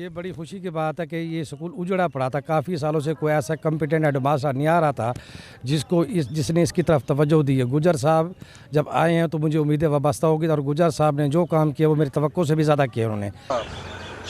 ये बड़ी खुशी की बात है कि ये स्कूल उजड़ा पड़ा था। काफ़ी सालों से कोई ऐसा कम्पिटेंट एडमास्टर नहीं आ रहा था जिसने इसकी तरफ तवज्जो दी है। गुजर साहब जब आए हैं तो मुझे उम्मीदें वाबस्ता होगी, और गुजर साहब ने जो काम किया वो मेरी तवक्को से भी ज़्यादा किया उन्होंने।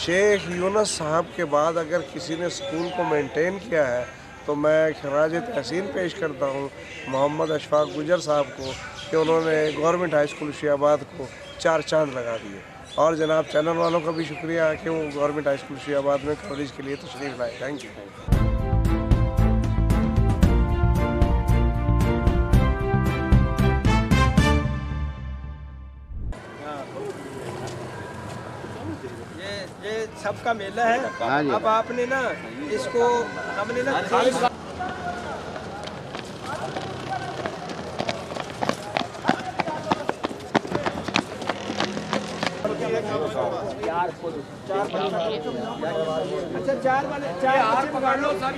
शेख यूनुस साहब के बाद अगर किसी ने स्कूल को मेंटेन किया है तो मैं खराज तहसीन पेश करता हूँ मोहम्मद अशफाक गुजर साहब को कि उन्होंने गवर्नमेंट हाई स्कूल शियाबाद को 4 चांद लगा दिए। और जनाब चैनल वालों का भी शुक्रिया कि वो गवर्नमेंट हाई स्कूल शियाबाद में कवरेज के लिए तशरीफ़ लाए। Thank you. ये सबका मेला है। अब आपने ना इसको हमने ना अच्छा 4 वाले 4 पकड़ लो सर।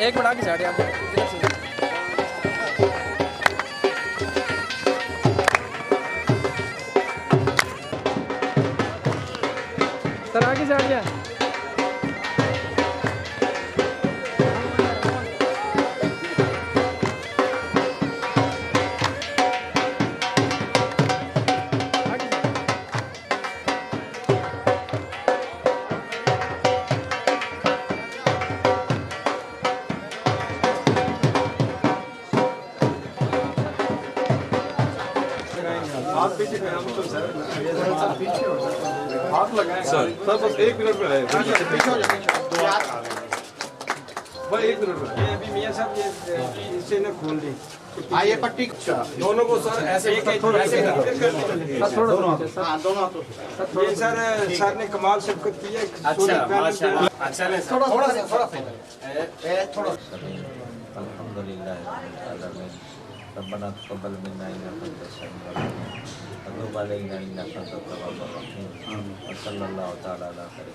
एक मिनट आगे साइड आप सर आगे साइड गया। हाथ लगाएं सर बस 1 मिनट में है। पीछे हो जाए भाई 1 मिनट में। ये अभी मियां साहब ये इसे ना खोल दी। ये पट्टी दोनों को सर ऐसे ऐसे दोनों ये सर ने कमाल शिरकत की है। अच्छा अल्हम्दुलिल्लाह रब्बना तक़ब्बल मिन्ना इन्नका अंतस समीउल अलीम व तब अलैना इन्नका अंतत तव्वाबुर रहीम व सल्लल्लाहु तआला अला खैरि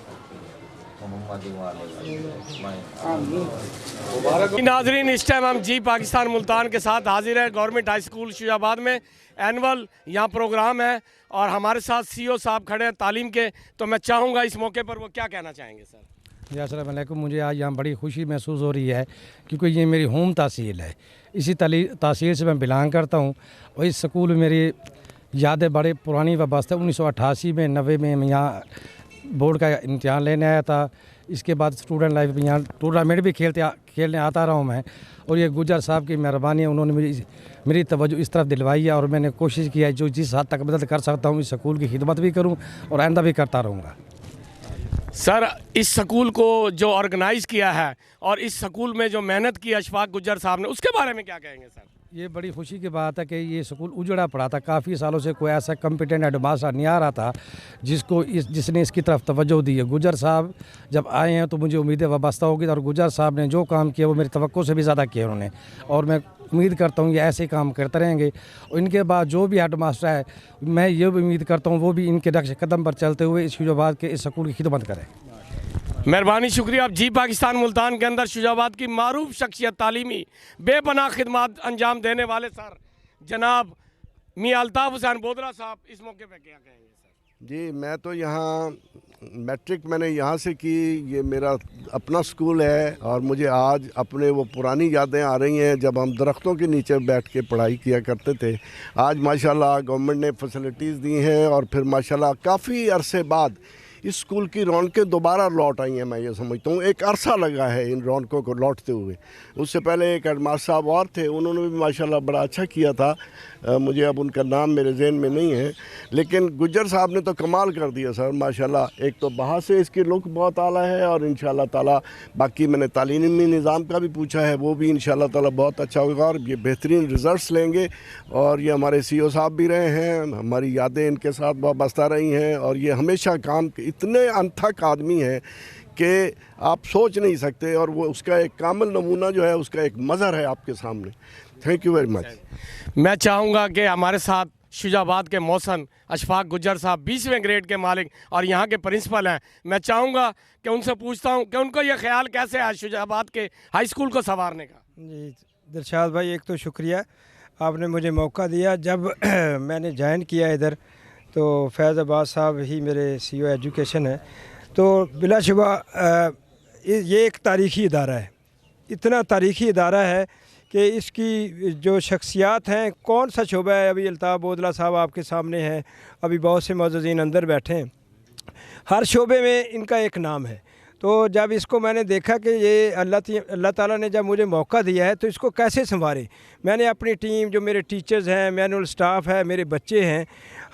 मोहम्मद व आलिहि अजमईन। नाज़रीन, इस टाइम हम जी पाकिस्तान मुल्तान के साथ हाजिर है गवर्नमेंट हाई स्कूल शुजाबाद में। एनुअल यहाँ प्रोग्राम है और हमारे साथ सीईओ साहब खड़े हैं तालीम के। तो मैं चाहूँगा इस मौके पर वो क्या कहना चाहेंगे सर। जी अस्सलाम वालेकुम। मुझे आज यहाँ बड़ी खुशी महसूस हो रही है क्योंकि ये मेरी होम तहसील है। इसी तहसील से मैं बिलोंग करता हूँ और इस स्कूल में मेरी यादें बड़े पुरानी वाबस्ता। 1988 में 90 में मैं यहाँ बोर्ड का इम्तिहान लेने आया था। इसके बाद स्टूडेंट लाइफ में यहाँ टूर्नामेंट भी खेलने आता रहा हूँ मैं। और ये गुजर साहब की मेहरबानी है, उन्होंने मेरी तवज्जो इस तरफ दिलवाई है और मैंने कोशिश की है जो जिस हद तक मदद कर सकता हूँ इस स्कूल की खिदमत भी करूँ और आइंदा भी करता रहूँगा। सर, इस स्कूल को जो ऑर्गेनाइज़ किया है और इस स्कूल में जो मेहनत की अशफाक गुजर साहब ने, उसके बारे में क्या कहेंगे सर। ये बड़ी खुशी की बात है कि ये स्कूल उजड़ा पड़ा था। काफ़ी सालों से कोई ऐसा कम्पिटेंट एडमास्टर नहीं आ रहा था जिसने इसकी तरफ तवज्जो दी है। गुजर साहब जब आए हैं तो मुझे उम्मीदें वाबस्ता होगी, और गुजर साहब ने जो काम किया वो मेरी तवक्को से भी ज़्यादा किया उन्होंने। और मैं उम्मीद करता हूँ ये ऐसे काम करते रहेंगे। और इनके बाद जो भी हेड मास्टर है, मैं ये भी उम्मीद करता हूँ वो भी इनके नक्श कदम पर चलते हुए इस शुजाबाद के इस स्कूल की खिदमत करें। मेहरबानी, शुक्रिया। आप जी पाकिस्तान मुल्तान के अंदर शुजाबाद की मारूफ शख्सियत, तालीमी बेपनाह खिदमत अंजाम देने वाले सर जनाब मियां अल्ताफ़ हुसैन बोदरा साहब, इस मौके पर क्या कहेंगे सर। जी, मैं तो यहाँ मैट्रिक मैंने यहाँ से की, ये मेरा अपना स्कूल है और मुझे आज अपने वो पुरानी यादें आ रही हैं जब हम दरख्तों के नीचे बैठ के पढ़ाई किया करते थे। आज माशाल्लाह गवर्नमेंट ने फैसिलिटीज़ दी हैं और फिर माशाल्लाह काफ़ी अरसे बाद इस स्कूल की रौनकें दोबारा लौट आई हैं। मैं ये समझता हूँ एक अरसा लगा है इन रौनकों को लौटते हुए। उससे पहले एक हेडमास्टर साहब और थे, उन्होंने भी माशाल्लाह बड़ा अच्छा किया था। मुझे अब उनका नाम मेरे जहन में नहीं है, लेकिन गुज्जर साहब ने तो कमाल कर दिया सर माशाल्लाह। एक तो बाहर से इसकी लुक बहुत आला है और इंशाल्लाह ताला बाकी मैंने तालीमी निज़ाम का भी पूछा है, वो भी इंशाल्लाह ताला बहुत अच्छा होगा और ये बेहतरीन रिज़ल्ट्स लेंगे। और ये हमारे CEO साहब भी रहे हैं, हमारी यादें इनके साथ वाबस्ता रही हैं और ये हमेशा काम इतने अनथक आदमी हैं कि आप सोच नहीं सकते और वो उसका एक कामिल नमूना जो है उसका एक मज़हर है आपके सामने। Thank you very much. मैं चाहूँगा कि हमारे साथ शुजाबाद के मौसन अशफाक गुज्जर साहब 20वें ग्रेड के मालिक और यहाँ के प्रिंसिपल हैं। मैं चाहूँगा कि उनसे पूछता हूँ कि उनको ये ख्याल कैसे है शुजाबाद के हाई स्कूल को संवारने का। जी दिलशाद भाई, एक तो शुक्रिया आपने मुझे मौका दिया। जब मैंने ज्वाइन किया इधर तो फैज़ अब्बास साहब ही मेरे CEO एजुकेशन है, तो बिलाशुबा ये एक तारीख़ी इदारा है, इतना तारीख़ी इदारा है कि इसकी जो शख्सियात हैं, कौन सा शोबा है, अभी अल्ताफ़ बोदला साहब आपके सामने हैं, अभी बहुत से मौजूदीन अंदर बैठे हैं, हर शोबे में इनका एक नाम है। तो जब इसको मैंने देखा कि ये अल्लाह ताला ने जब मुझे मौका दिया है तो इसको कैसे संवारे, मैंने अपनी टीम जो मेरे टीचर्स हैं, मैनुअल स्टाफ है, मेरे बच्चे हैं,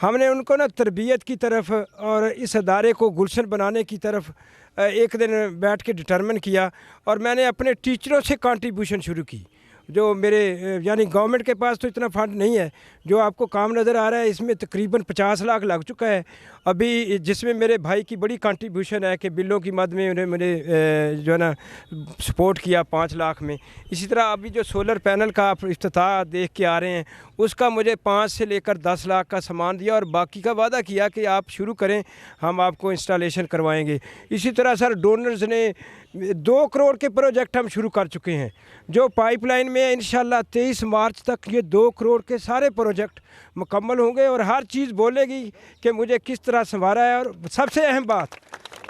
हमने उनको ना तरबियत की तरफ और इस अदारे को गुलशन बनाने की तरफ एक दिन बैठ के डिटरमिन किया और मैंने अपने टीचरों से कंट्रीब्यूशन शुरू की। जो मेरे यानी गवर्नमेंट के पास तो इतना फंड नहीं है, जो आपको काम नज़र आ रहा है इसमें तकरीबन 50 लाख लग चुका है अभी, जिसमें मेरे भाई की बड़ी कंट्रीब्यूशन है कि बिलों की मद में उन्हें मुझे जो है ना सपोर्ट किया 5 लाख में। इसी तरह अभी जो सोलर पैनल का आप इफ्तिताह देख के आ रहे हैं उसका मुझे 5 से लेकर 10 लाख का सामान दिया और बाकी का वादा किया कि आप शुरू करें, हम आपको इंस्टॉलेशन करवाएंगे। इसी तरह सर डोनर्स ने 2 करोड़ के प्रोजेक्ट हम शुरू कर चुके हैं जो पाइपलाइन में है। इंशाल्लाह 23 मार्च तक ये 2 करोड़ के सारे प्रोजेक्ट मुकम्मल होंगे और हर चीज़ बोलेगी कि मुझे किस तरह संवारा है। और सबसे अहम बात,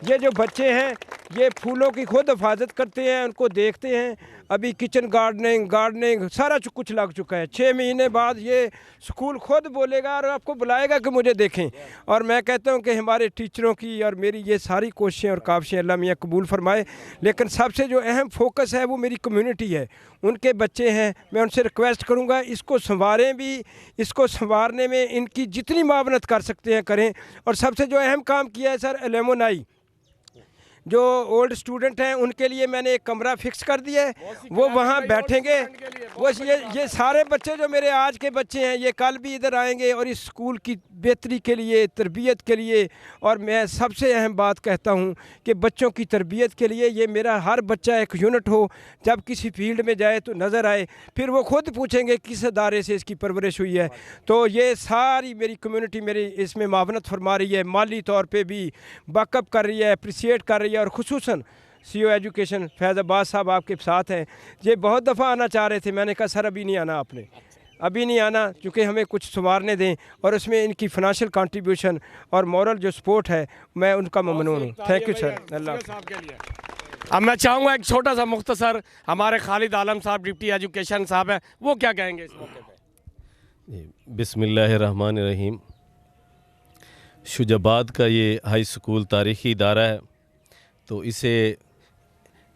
ये जो बच्चे हैं ये फूलों की खुद हिफाजत करते हैं, उनको देखते हैं। अभी किचन गार्डनिंग सारा कुछ लग चुका है। 6 महीने बाद ये स्कूल खुद बोलेगा और आपको बुलाएगा कि मुझे देखें। और मैं कहता हूं कि हमारे टीचरों की और मेरी ये सारी कोशिशें और काविशें अल्लाह मियाँ कबूल फरमाए, लेकिन सबसे जो अहम फोकस है वो मेरी कम्युनिटी है, उनके बच्चे हैं। मैं उनसे रिक्वेस्ट करूँगा इसको संवारें भी, इसको संवारने में इनकी जितनी मावनत कर सकते हैं करें। और सबसे जो अहम काम किया है सर, एलुमनाई जो ओल्ड स्टूडेंट हैं उनके लिए मैंने एक कमरा फिक्स कर दिया है, वो वहाँ बैठेंगे। वो ये सारे बच्चे जो मेरे आज के बच्चे हैं ये कल भी इधर आएंगे और इस स्कूल की बेहतरी के लिए, तरबियत के लिए। और मैं सबसे अहम बात कहता हूँ कि बच्चों की तरबियत के लिए ये मेरा हर बच्चा एक यूनिट हो, जब किसी फील्ड में जाए तो नज़र आए, फिर वो खुद पूछेंगे किस अदारे से इसकी परवरिश हुई है। तो ये सारी मेरी कम्युनिटी मेरी इसमें मावनत फरमा रही है, माली तौर पर भी बैकअप कर रही है, अप्रिसिएट कर रही है। और खुसूसन CEO एजुकेशन फैज़ अब्बास साहब आपके साथ हैं। ये बहुत दफ़ा आना चाह रहे थे, मैंने कहा सर अभी नहीं आना, आपने अभी नहीं आना, क्योंकि हमें कुछ संवारने दें और उसमें इनकी फ़ाइनेंशियल कंट्रीब्यूशन और मॉरल जो सपोर्ट है मैं उनका ममनून हूँ। Thank you sir. अल्लाह। अब मैं चाहूँगा एक छोटा सा मुख्तसर हमारे खालिद आलम साहब डिप्टी एजुकेशन साहब हैं, वो क्या कहेंगे इस मौके पर। बिस्मिल्लाहिर्रहमानिर्रहीम। शुजाबाद का ये हाई स्कूल तारीख़ी इदारा है, तो इसे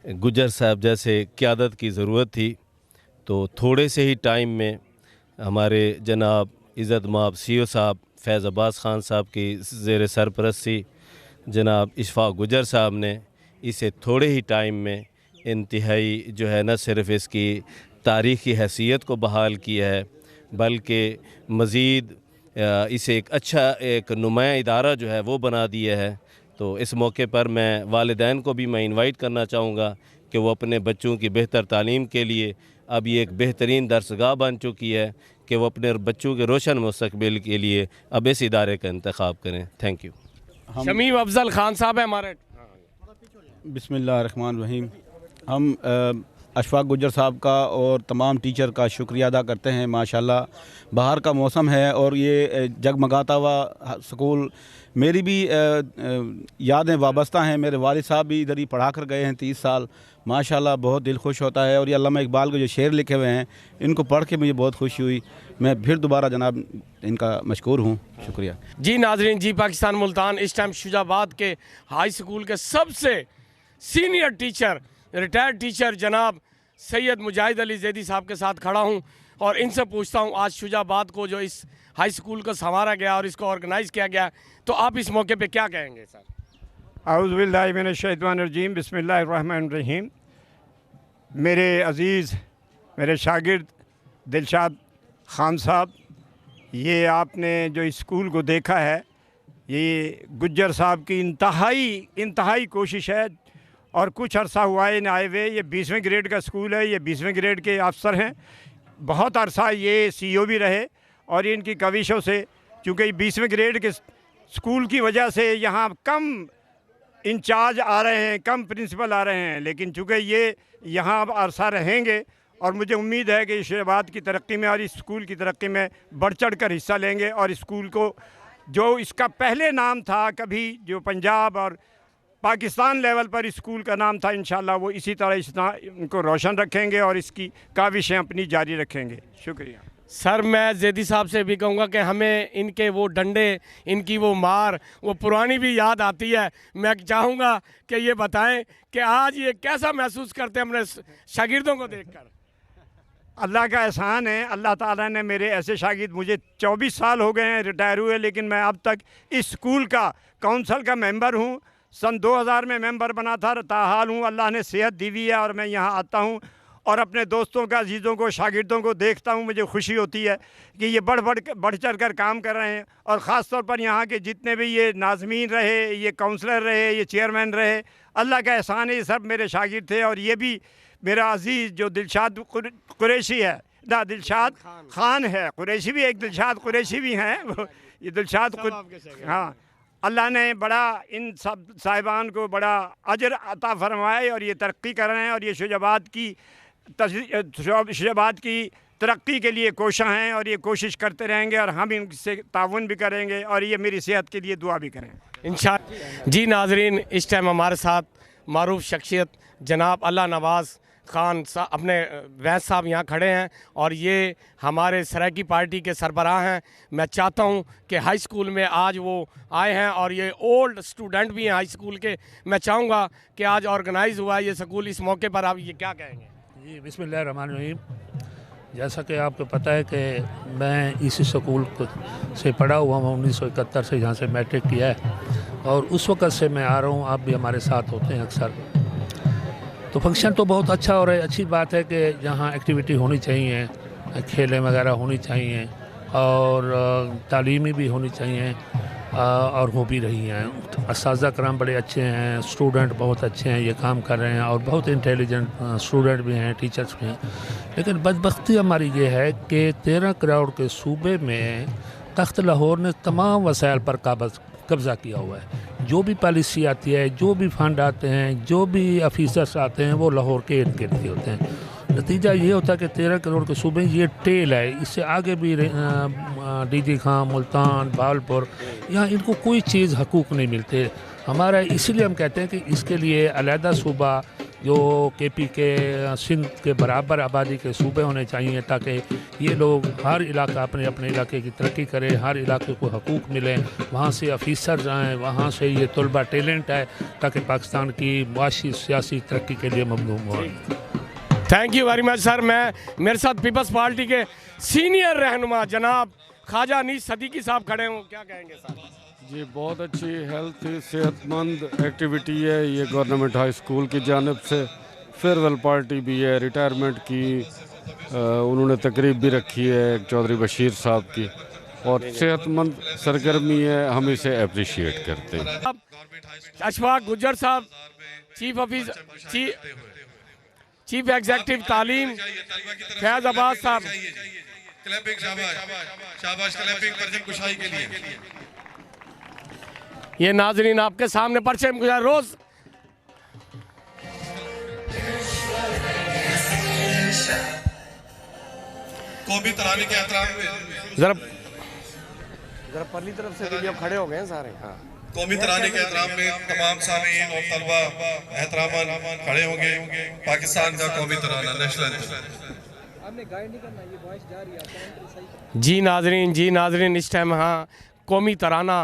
गुज्जर साहब जैसे क़यादत की ज़रूरत थी। तो थोड़े से ही टाइम में हमारे जनाब इज़्ज़त माब CEO साहब फैज़ अब्बास ख़ान साहब की ज़ेर सरपरस्ती जनाब इशफ़ाक़ गुज्जर साहब ने इसे थोड़े ही टाइम में इंतहाई जो है न सिर्फ़ इसकी तारीख़ी हैसियत को बहाल किया है, बल्कि मज़ीद इसे एक अच्छा एक नुमाया इदारा जो है वो बना दिया है। तो इस मौके पर मैं वालिदैन को भी मैं इनवाइट करना चाहूँगा कि वो अपने बच्चों की बेहतर तालीम के लिए अब ये एक बेहतरीन दरसगाह बन चुकी है कि वो अपने बच्चों के रोशन मुस्तकबिल के लिए अब इस इदारे का इंतखाब करें। Thank you. शमीम अफजल खान साहब है हमारे। बिस्मिल्लाहिर्रहमानिर्रहीम। हम अशफाक गुज्जर साहब का और तमाम टीचर का शुक्रिया अदा करते हैं। माशाल्लाह बाहर का मौसम है और ये जगमगाता हुआ स्कूल मेरी भी यादें वाबस्ता हैं। मेरे वालिद साहब भी इधर ही पढ़ा कर गए हैं 30 साल। माशाल्लाह बहुत दिल खुश होता है। और ये अल्लामा इकबाल के जो शेर लिखे हुए हैं इनको पढ़ के मुझे बहुत खुशी हुई। मैं फिर दोबारा जनाब इनका मशकूर हूँ। शुक्रिया जी। नाजरीन, जी पाकिस्तान मुल्तान इस टाइम शुजाबाद के हाई स्कूल के सबसे सीनियर टीचर, रिटायर्ड टीचर जनाब सैयद मुजाहिद अली जैदी साहब के साथ खड़ा हूँ और इनसे पूछता हूँ आज शुजाबाद को जो इस हाई स्कूल को संवारा गया और इसको ऑर्गेनाइज़ किया गया, तो आप इस मौके पे क्या कहेंगे सर? औज़ु बिल्लाहि मिनश शैतानिर रजीम, बिस्मिल्लाहिर रहमानिर रहीम। मेरे अज़ीज़, मेरे शागिर्द दिलशाद खान साहब, ये आपने जो इस स्कूल को देखा है, ये गुज्जर साहब की इंतहाई कोशिश है और कुछ अरसा हुआ है आए हुए। ये 20वें ग्रेड का स्कूल है, ये 20वें ग्रेड के अफसर हैं। बहुत अरसा ये CEO भी रहे और इनकी कविशों से, चूँकि 20वें ग्रेड के स्कूल की वजह से यहाँ कम इंचार्ज आ रहे हैं, कम प्रिंसिपल आ रहे हैं, लेकिन चूँकि ये यहाँ अब अरसा रहेंगे और मुझे उम्मीद है कि शुजाबाद की तरक्की में और इस स्कूल की तरक्की में बढ़ चढ़ कर हिस्सा लेंगे और स्कूल को जो इसका पहले नाम था कभी, जो पंजाब और पाकिस्तान लेवल पर स्कूल का नाम था, इंशाल्लाह वो इसी तरह इनको रोशन रखेंगे और इसकी काविशें अपनी जारी रखेंगे। शुक्रिया सर। मैं जैदी साहब से भी कहूँगा कि हमें इनके वो डंडे, इनकी वो मार, वो पुरानी भी याद आती है। मैं चाहूँगा कि ये बताएं कि आज ये कैसा महसूस करते हैं अपने शागिर्दों को देखकर? अल्लाह का एहसान है, अल्लाह ताला ने मेरे ऐसे शागिर्द, मुझे 24 साल हो गए हैं रिटायर हुए, लेकिन मैं अब तक इस स्कूल का काउंसिल का मेंबर हूँ। सन 2000 में मेंबर बना था, ताहाल हूँ। अल्लाह ने सेहत दी हुई है और मैं यहाँ आता हूँ और अपने दोस्तों का, अजीज़ों को, शागिर्दों को देखता हूँ। मुझे खुशी होती है कि ये बढ़ चढ़ कर काम कर रहे हैं और ख़ास तौर पर यहाँ के जितने भी ये नाज़मीन रहे, ये काउंसलर रहे, ये चेयरमैन रहे, अल्लाह का एहसान है, ये सब मेरे शागिर्द थे। और ये भी मेरा अजीज़ जो दिलशाद कुरैशी है ना, दिलशाद खान है, कुरैशी भी एक दिलशाद कुरैशी भी हैं, ये दिलशाद, हाँ, अल्लाह ने बड़ा इन सब साहिबान को बड़ा अजर अता फरमाए और ये तरक्की कर रहे हैं और ये शुजाबाद की तरक्की के लिए कोशा हैं और ये कोशिश करते रहेंगे और हम इनसे ताउन भी करेंगे और ये मेरी सेहत के लिए दुआ भी करें इंशाअल्लाह। जी नाजरीन, इस टाइम हमारे साथ मारूफ शख्सियत जनाब अल्लाह नवाज़ खान साहब, अपने वैस साहब यहाँ खड़े हैं और ये हमारे सराकी पार्टी के सरबराह हैं। मैं चाहता हूँ कि हाई स्कूल में आज वो आए हैं और ये ओल्ड स्टूडेंट भी हैं हाई स्कूल के। मैं चाहूँगा कि आज ऑर्गेनाइज़ हुआ है ये स्कूल, इस मौके पर आप ये क्या कहेंगे? जी बिस्मिल्लाहिर्रहमानिर्रहीम। जैसा कि आपको पता है कि मैं इसी स्कूल से पढ़ा हुआ हूँ, 1971 से यहाँ से मैट्रिक किया है और उस वक़्त से मैं आ रहा हूँ। आप भी हमारे साथ होते हैं अक्सर। तो फंक्शन तो बहुत अच्छा हो रहा है। अच्छी बात है कि यहाँ एक्टिविटी होनी चाहिए, खेलें वगैरह होनी चाहिए और तालीमी भी होनी चाहिए और हो भी रही हैं। असातिज़ा कराम बड़े अच्छे हैं, स्टूडेंट बहुत अच्छे हैं, ये काम कर रहे हैं और बहुत इंटेलिजेंट स्टूडेंट भी हैं, टीचर्स भी हैं। लेकिन बदबख्ती हमारी ये है कि 13 करोड़ के सूबे में तख्त लाहौर ने तमाम वसाइल पर कब्ज़ा किया हुआ है। जो भी पॉलिसी आती है, जो भी फंड आते हैं, जो भी ऑफिसर्स आते हैं, वो लाहौर के इर्द गिर्द के होते हैं। नतीजा ये होता है कि 13 करोड़ के सूबे ये टेल है। इससे आगे भी DG खां, मुल्तान, भावलपुर, यहाँ इनको कोई चीज़ हकूक़ नहीं मिलते। हमारा इसलिए हम कहते हैं कि इसके लिए अलहदा सूबा जो KP के सिंध के बराबर आबादी के सूबे होने चाहिए ताकि ये लोग हर इलाका अपने अपने इलाके की तरक्की करें, हर इलाके को हकूक़ मिले, वहाँ से ऑफिसर आएँ, वहाँ से ये तलबा टैलेंट है ताकि पाकिस्तान की मुआशी सियासी तरक्की के लिए ममनून हो। Thank you very much sir. मेरे साथ पीपल्स पार्टी के सीनियर रहनुमा जनाब ख्वाजा अनीस सदीकी साहब खड़े हों, क्या कहेंगे सर? जी बहुत अच्छी हेल्थ सेहतमंद एक्टिविटी है ये गवर्नमेंट हाई स्कूल की जानिब से। फेयरवेल पार्टी भी है, रिटायरमेंट की उन्होंने तकरीब भी रखी है चौधरी बशीर साहब की और सेहतमंद सरगर्मी है, हम इसे अप्रिशिएट करते हैं। अशफाक गुज्जर साहब, चीफ एग्जीक्यूटिव तालीम फैज़ अब्बास साहब, ये नाजरीन आपके सामने परचम गुजार रोज कौमी तराने के एहतराम में जरा परली तरफ से भी अब खड़े हो गए हैं सारे। हाँ, कौमी तराने के एहतराम में तमाम सामीन और तलबा एहतरामन खड़े होंगे। पाकिस्तान का कौमी तराना नेशनल जी नाजरीन इस टाइम हाँ कौमी तराना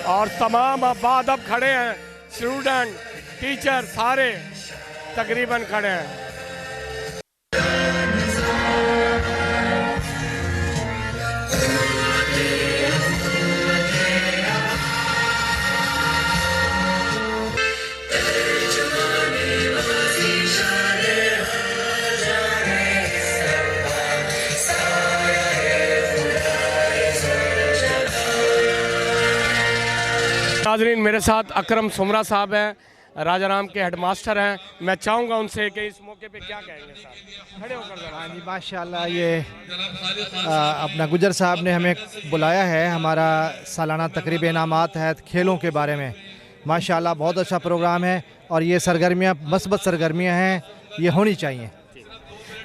और तमाम आबाद अब खड़े हैं, स्टूडेंट टीचर सारे तकरीबन खड़े हैं। नाजरीन मेरे साथ अकरम सुमरा साहब हैं, राजाराम के हेडमास्टर हैं। मैं चाहूँगा उनसे कि इस मौके पे क्या कहेंगे साहब, खड़े होकर जरा। हाँ जी माशाल्लाह, ये अपना गुजर साहब ने हमें बुलाया है, हमारा सालाना तकरीब इनामात है खेलों के बारे में। माशाल्लाह बहुत अच्छा प्रोग्राम है और ये सरगर्मियाँ मस्बत सरगर्मियाँ हैं, ये होनी चाहिए।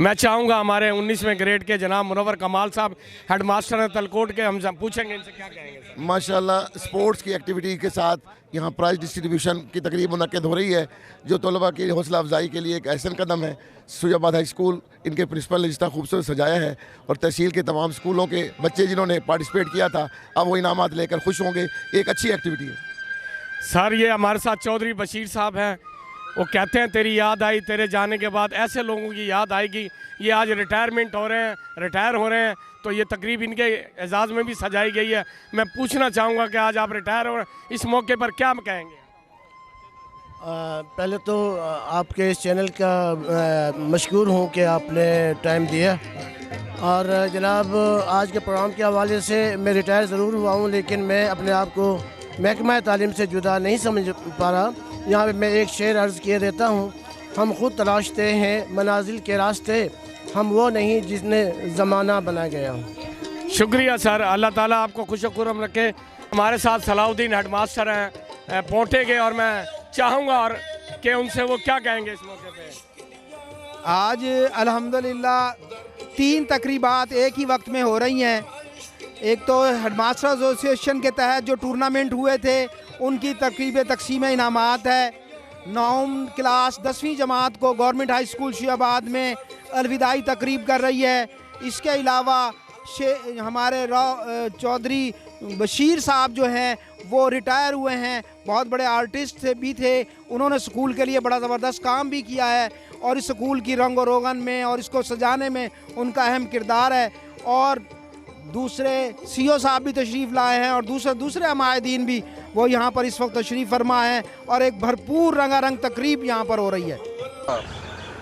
मैं चाहूँगा हमारे 19वें ग्रेड के जनाब मुनव्वर कमाल साहब हेडमास्टर हैं तलकोट के, हम पूछेंगे इनसे क्या कहेंगे साहब। माशाल्लाह स्पोर्ट्स की एक्टिविटी के साथ यहाँ प्राइज़ डिस्ट्रीब्यूशन की तकरीब मुनक्किद हो रही है, जो तलबा की हौसला अफजाई के लिए एक अहसन कदम है। सुजाबाद हाई स्कूल इनके प्रिंसिपल ने जितना खूबसूरत सजाया है और तहसील के तमाम स्कूलों के बच्चे जिन्होंने पार्टिसिपेट किया था अब वो इनामात लेकर खुश होंगे। एक अच्छी एक्टिविटी है सर। ये हमारे साथ चौधरी बशीर साहब हैं, वो कहते हैं तेरी याद आई, तेरे जाने के बाद ऐसे लोगों की याद आएगी। ये आज रिटायर हो रहे हैं तो ये तकरीब इनके एजाज़ में भी सजाई गई है। मैं पूछना चाहूँगा कि आज आप रिटायर हो रहे हैं, इस मौके पर क्या कहेंगे? पहले तो आपके इस चैनल का मशकूर हूँ कि आपने टाइम दिया। और जनाब आज के प्रोग्राम के हवाले से मैं रिटायर ज़रूर हुआ हूँ, लेकिन मैं अपने आप को महकमा तालीम से जुदा नहीं समझ पा रहा। यहाँ पे मैं एक शेर अर्ज़ किए देता हूँ, हम खुद तलाशते हैं मनाजिल के रास्ते, हम वो नहीं जिसने ज़माना बना गया। शुक्रिया सर, अल्लाह ताला आपको खुश खुर्रम रखे। हमारे साथ सलाउद्दीन हेडमास्टर हैं पोंटे के, और मैं चाहूँगा और कि उनसे वो क्या कहेंगे इस मौके पे। आज अल्हम्दुलिल्लाह 3 तकरीबात एक ही वक्त में हो रही हैं। एक तो हेडमास्टर एसोसिएशन के तहत जो टूर्नामेंट हुए थे उनकी तकरीब तकसीम इनामात है। 9वीं क्लास 10वीं जमात को गवर्नमेंट हाई स्कूल शुजाबाद में अलविदाई तकरीब कर रही है। इसके अलावा हमारे चौधरी बशीर साहब जो हैं वो रिटायर हुए हैं, बहुत बड़े आर्टिस्ट भी थे, उन्होंने स्कूल के लिए बड़ा ज़बरदस्त काम भी किया है और इस स्कूल की रंग और रोगन में और इसको सजाने में उनका अहम किरदार है। और दूसरे सीओ साहब भी तशरीफ़ लाए हैं और दूसरे हमायदीन भी वो यहाँ पर इस वक्त तशरीफ़ फरमा हैं और एक भरपूर रंगारंग तकरीब यहाँ पर हो रही है।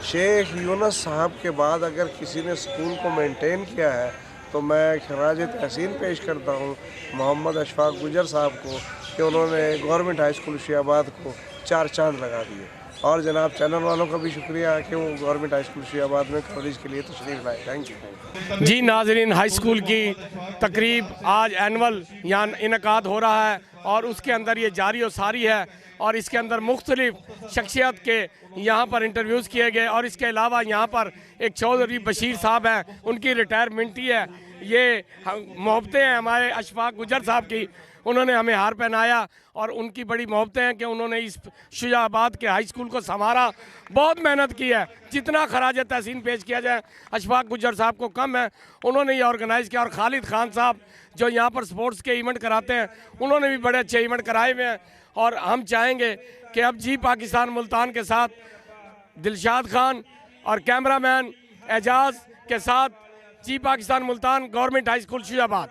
शेख यूनुस साहब के बाद अगर किसी ने स्कूल को मेंटेन किया है तो मैं खराज तहसीन पेश करता हूँ मोहम्मद अशफाक गुजर साहब को कि उन्होंने गवर्नमेंट हाई स्कूल शुजाबाद को 4 चांद लगा दिए। और जनाब चैनल वालों का भी शुक्रिया कि वो गवर्नमेंट हाई स्कूल शुजाबाद में कवरेज के लिए तशरीफ़ लाए। थैंक यू जी। नाजरीन हाई स्कूल की तकरीब आज एनुअल यहाँ इनकाद हो रहा है और उसके अंदर ये जारी और सारी है और इसके अंदर मुख्तलिफ शख्सियत के यहाँ पर इंटरव्यूज़ किए गए। और इसके अलावा यहाँ पर एक चौधरी बशीर साहब हैं, उनकी रिटायरमेंट ही है। ये मोहब्बतें हैं हमारे अशफाक गुजर साहब की, उन्होंने हमें हार पहनाया और उनकी बड़ी मोहब्बतें हैं कि उन्होंने इस शुजाबाद के हाई स्कूल को संवारा, बहुत मेहनत की है। जितना खराज तहसीन पेश किया जाए अशफाक गुजर साहब को कम है, उन्होंने ये ऑर्गेनाइज़ किया। और खालिद खान साहब जो यहाँ पर स्पोर्ट्स के इवेंट कराते हैं, उन्होंने भी बड़े अच्छे इवेंट कराए हुए हैं। और हम चाहेंगे कि अब जी पाकिस्तान मुल्तान के साथ दिलशाद खान और कैमरामैन एजाज़ के साथ जी Pakistan Multan government high school Shujabad.